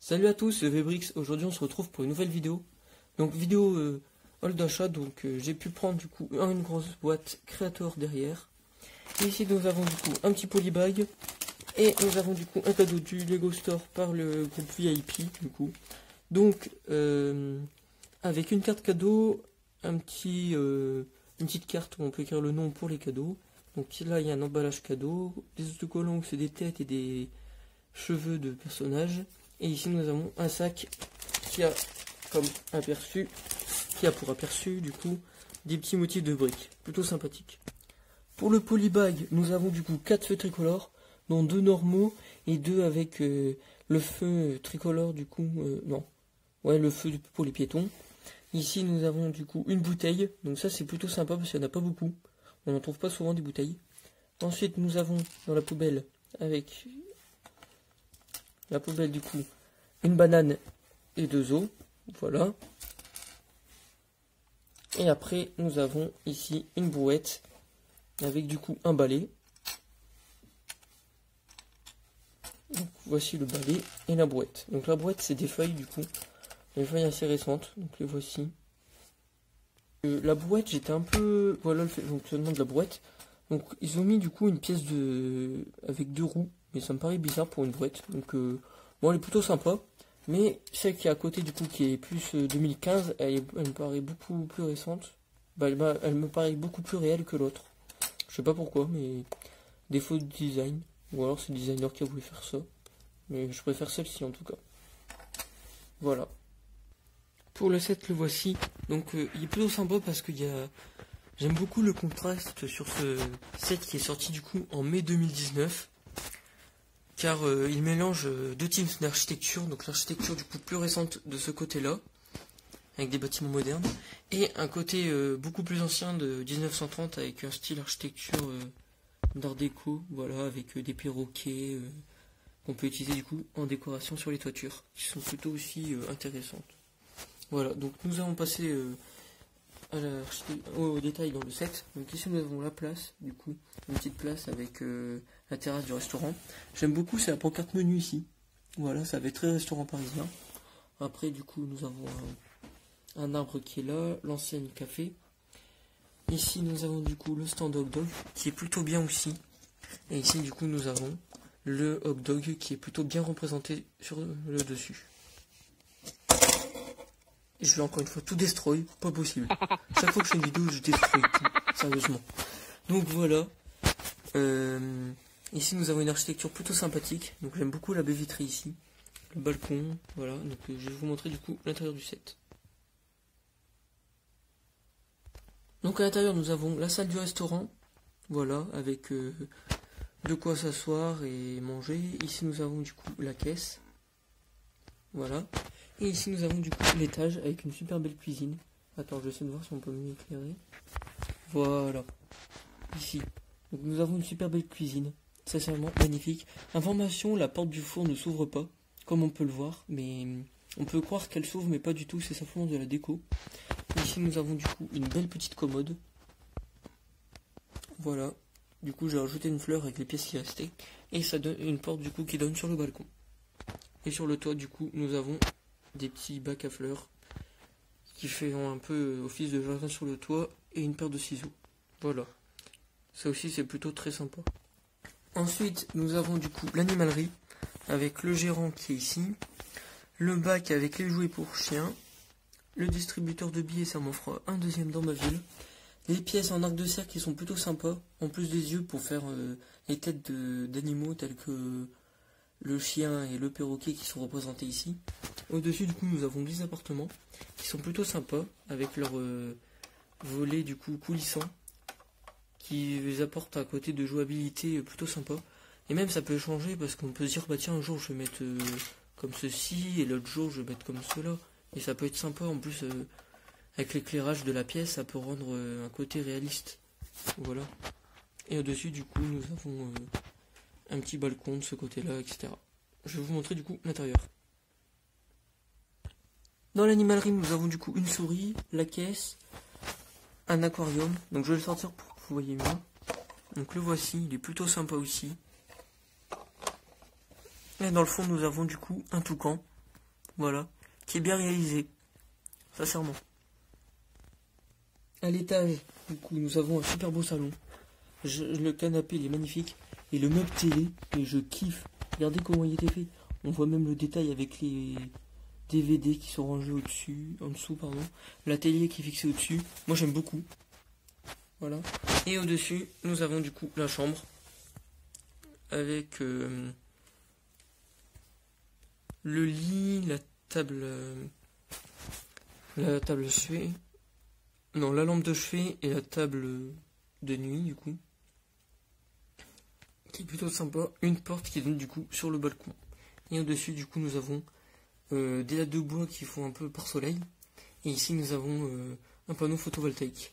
Salut à tous, c'est Vebrix. Aujourd'hui on se retrouve pour une nouvelle vidéo. Donc vidéo haul d'achat, donc j'ai pu prendre du coup une grosse boîte Creator derrière. Et ici nous avons du coup un petit polybag. Et nous avons du coup un cadeau du Lego Store par le groupe VIP du coup. Donc avec une carte cadeau, une petite carte où on peut écrire le nom pour les cadeaux. Donc là il y a un emballage cadeau, des autocollants où c'est des têtes et des cheveux de personnages. Et ici nous avons un sac qui a pour aperçu du coup des petits motifs de briques, plutôt sympathiques. Pour le polybag, nous avons du coup 4 feux tricolores, dont 2 normaux et 2 avec le feu tricolore du coup, le feu pour les piétons. Ici nous avons du coup une bouteille, donc ça c'est plutôt sympa parce qu'il n'y en a pas beaucoup, on n'en trouve pas souvent des bouteilles. Ensuite nous avons dans la poubelle, avec la poubelle du coup, une banane et 2 os, voilà. Et après nous avons ici une brouette avec du coup un balai. Donc voici le balai et la brouette. Donc la brouette c'est des feuilles du coup, des feuilles assez récentes, donc les voici. La brouette j'étais un peu, voilà le fonctionnement de la brouette. Donc ils ont mis du coup une pièce avec 2 roues, mais ça me paraît bizarre pour une brouette. Donc bon, elle est plutôt sympa, mais celle qui est à côté du coup qui est plus 2015, elle me paraît beaucoup plus récente. Elle me paraît beaucoup plus réelle que l'autre. Je sais pas pourquoi, mais défaut de design, ou alors c'est le designer qui a voulu faire ça. Mais je préfère celle-ci en tout cas. Voilà. Pour le set, le voici. Donc il est plutôt sympa parce que j'aime beaucoup le contraste sur ce set qui est sorti du coup en mai 2019. Car il mélange 2 types d'architecture, donc l'architecture du coup plus récente de ce côté-là, avec des bâtiments modernes, et un côté beaucoup plus ancien de 1930 avec un style architecture d'art déco, voilà, avec des perroquets qu'on peut utiliser du coup en décoration sur les toitures, qui sont plutôt aussi intéressantes. Voilà, donc nous avons passé au détail dans le set. Donc ici nous avons la place, du coup, une petite place avec la terrasse du restaurant. J'aime beaucoup, c'est la pancarte menu ici. Voilà, ça fait très restaurant parisien. Après du coup nous avons un arbre qui est là, l'ancienne café. Ici nous avons du coup le stand hot dog qui est plutôt bien aussi. Et ici du coup nous avons le hot dog qui est plutôt bien représenté sur le dessus. Et je vais encore une fois tout destroy, pas possible. Chaque fois que je fais une vidéo, je destroy tout, sérieusement. Donc voilà. Ici nous avons une architecture plutôt sympathique. Donc j'aime beaucoup la baie vitrée ici. Le balcon, voilà. Donc je vais vous montrer du coup l'intérieur du set. Donc à l'intérieur nous avons la salle du restaurant. Voilà, avec de quoi s'asseoir et manger. Ici nous avons du coup la caisse. Voilà. Et ici nous avons du coup l'étage avec une super belle cuisine. Attends, je vais essayer de voir si on peut mieux éclairer. Voilà. Ici. Donc nous avons une super belle cuisine. Sincèrement magnifique. Information, la porte du four ne s'ouvre pas, comme on peut le voir, mais on peut croire qu'elle s'ouvre, mais pas du tout, c'est simplement de la déco. Ici nous avons du coup une belle petite commode. Voilà. Du coup j'ai rajouté une fleur avec les pièces qui restaient. Et ça donne une porte du coup qui donne sur le balcon. Et sur le toit du coup nous avons des petits bacs à fleurs qui font un peu office de jardin sur le toit et une paire de ciseaux. Voilà. Ça aussi c'est plutôt très sympa. Ensuite nous avons du coup l'animalerie avec le gérant qui est ici, le bac avec les jouets pour chiens, le distributeur de billets, ça m'en fera un deuxième dans ma ville, les pièces en arc de cercle qui sont plutôt sympas, en plus des yeux pour faire les têtes d'animaux tels que le chien et le perroquet qui sont représentés ici. Au-dessus du coup nous avons des appartements qui sont plutôt sympas avec leur volet du coup coulissant qui les apporte un côté de jouabilité plutôt sympa. Et même ça peut changer parce qu'on peut se dire bah tiens un jour je vais mettre comme ceci et l'autre jour je vais mettre comme cela. Et ça peut être sympa en plus avec l'éclairage de la pièce, ça peut rendre un côté réaliste. Voilà. Et au-dessus du coup nous avons un petit balcon de ce côté-là, etc. Je vais vous montrer du coup l'intérieur. Dans l'animalerie, nous avons du coup une souris, la caisse, un aquarium. Donc je vais le sortir pour que vous voyez mieux. Donc le voici, il est plutôt sympa aussi. Et dans le fond, nous avons du coup un toucan. voilà, qui est bien réalisé, sincèrement. À l'étage, du coup, nous avons un super beau salon. Le canapé, il est magnifique. Et le meuble télé, et je kiffe. Regardez comment il était fait. On voit même le détail avec les DVD qui sont rangés au-dessus, en dessous, pardon. La télé qui est fixée au-dessus. Moi, j'aime beaucoup. Voilà. Et au-dessus, nous avons du coup la chambre. Avec le lit, la table chevet. Non, la lampe de chevet et la table de nuit, du coup. Qui est plutôt sympa. Une porte qui donne du coup sur le balcon. Et au-dessus, du coup, nous avons des lattes de bois qui font un peu par soleil. Et ici, nous avons un panneau photovoltaïque.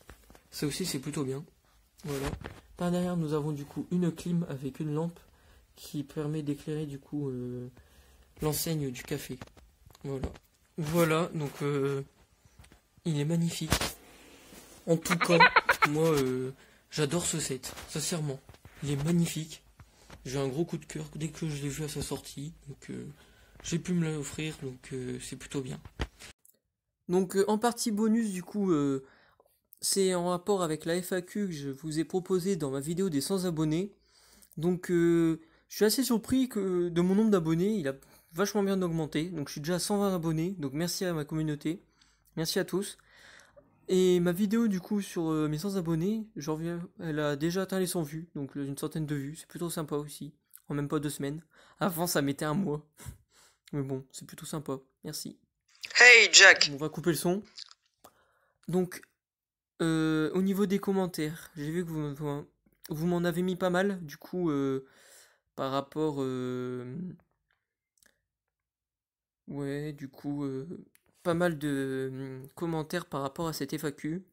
Ça aussi, c'est plutôt bien. Voilà. Par derrière, nous avons du coup une clim avec une lampe qui permet d'éclairer du coup l'enseigne du café. Voilà. Voilà, donc il est magnifique. En tout cas, moi j'adore ce set, sincèrement. Il est magnifique. J'ai un gros coup de cœur dès que je l'ai vu à sa sortie. Donc j'ai pu me l'offrir, donc c'est plutôt bien. Donc en partie bonus du coup, c'est en rapport avec la FAQ que je vous ai proposé dans ma vidéo des 100 abonnés. Donc je suis assez surpris que de mon nombre d'abonnés, il a vachement bien augmenté. Donc je suis déjà à 120 abonnés, donc merci à ma communauté. Merci à tous. Et ma vidéo du coup sur mes 100 abonnés, elle a déjà atteint les 100 vues, donc une centaine de vues, c'est plutôt sympa aussi, en même pas 2 semaines. Avant ça mettait un mois, mais bon, c'est plutôt sympa, merci. Hey Jack! On va couper le son. Donc, au niveau des commentaires, j'ai vu que vous m'en avez mis pas mal, du coup, par rapport... ouais, du coup, pas mal de commentaires par rapport à cette FAQ.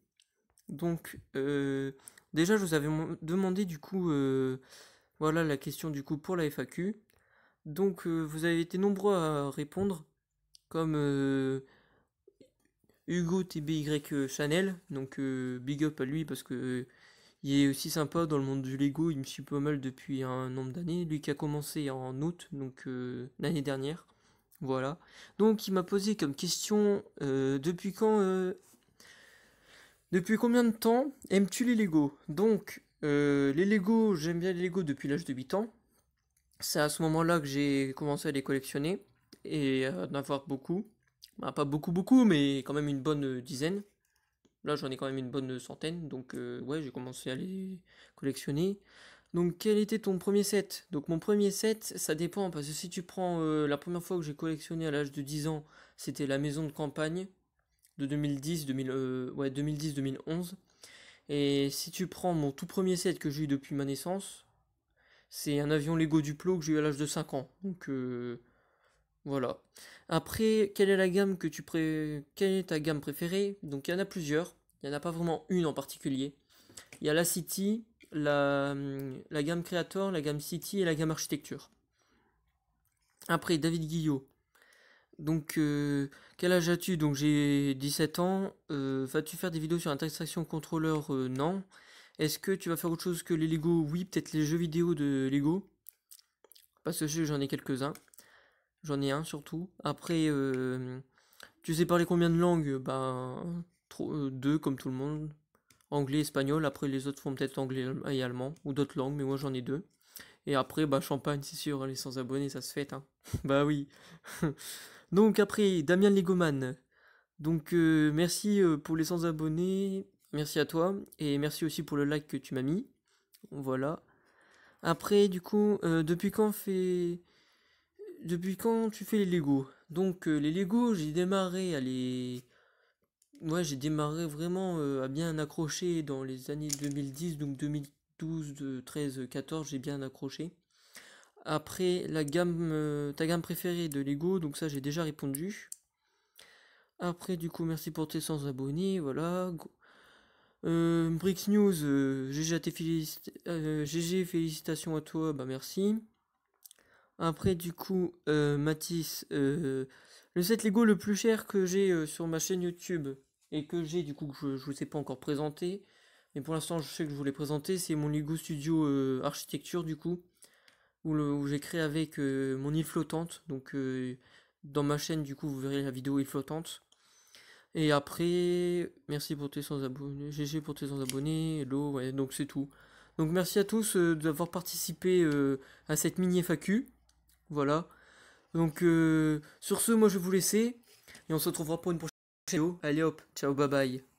Donc, déjà, je vous avais demandé du coup, voilà la question du coup pour la FAQ. Donc, vous avez été nombreux à répondre, comme Hugo TBY Chanel. Donc, big up à lui parce que il est aussi sympa dans le monde du Lego. Il me suit pas mal depuis un nombre d'années. Lui qui a commencé en août, donc l'année dernière. Voilà. Donc, il m'a posé comme question depuis combien de temps aimes-tu les Lego? Donc, les Lego, j'aime bien les Lego depuis l'âge de 8 ans. C'est à ce moment-là que j'ai commencé à les collectionner et à en avoir beaucoup. Bah, pas beaucoup, beaucoup, mais quand même une bonne dizaine. Là, j'en ai quand même une bonne centaine, donc ouais, j'ai commencé à les collectionner. Donc, quel était ton premier set? Donc, mon premier set, ça dépend, parce que si tu prends la première fois que j'ai collectionné à l'âge de 10 ans, c'était la maison de campagne de 2010-2011. Et si tu prends mon tout premier set que j'ai eu depuis ma naissance, c'est un avion Lego Duplo que j'ai eu à l'âge de 5 ans. Donc voilà. Après, quelle est la gamme quelle est ta gamme préférée? Donc il y en a plusieurs. Il n'y en a pas vraiment une en particulier. Il y a la City, la gamme Creator, la gamme City et la gamme Architecture. Après, David Guillot. Donc, quel âge as-tu? Donc, j'ai 17 ans. Vas-tu faire des vidéos sur Interaction Controller? Non. Est-ce que tu vas faire autre chose que les Lego? Oui, peut-être les jeux vidéo de Lego. Parce que j'en ai quelques-uns. J'en ai un surtout. Après, tu sais parler combien de langues? Ben, deux comme tout le monde. Anglais, espagnol. Après, les autres font peut-être anglais et allemand. Ou d'autres langues, mais moi j'en ai deux. Et après, bah, Champagne, c'est sûr, les 100 abonnés, ça se fête, hein. Bah oui. Donc après, Damien Legoman. Donc merci pour les 100 abonnés. Merci à toi. Et merci aussi pour le like que tu m'as mis. Voilà. Après, du coup, depuis quand tu fais les Lego? Donc les Lego, Ouais, j'ai démarré vraiment à bien accrocher dans les années 2010, donc 2012, 13, 14, j'ai bien accroché. Après, ta gamme préférée de Lego, donc ça j'ai déjà répondu. Après, du coup, merci pour tes 100 abonnés, voilà. Brix News, GG, félicitations à toi, bah merci. Après, du coup, Mathis, le set Lego le plus cher que j'ai sur ma chaîne YouTube et que j'ai, du coup, que je vous ai pas encore présenté, mais pour l'instant, je sais que je vous l'ai présenté, c'est mon Lego Studio Architecture, du coup, où j'ai créé avec mon île flottante. Donc, dans ma chaîne, du coup, vous verrez la vidéo est flottante. Et après, merci pour tes 100 abonnés, GG pour tes 100 abonnés, hello, ouais, donc c'est tout. Donc merci à tous d'avoir participé à cette mini FAQ. Voilà. Donc sur ce, moi je vais vous laisser. Et on se retrouvera pour une prochaine vidéo. Allez hop, ciao, bye bye.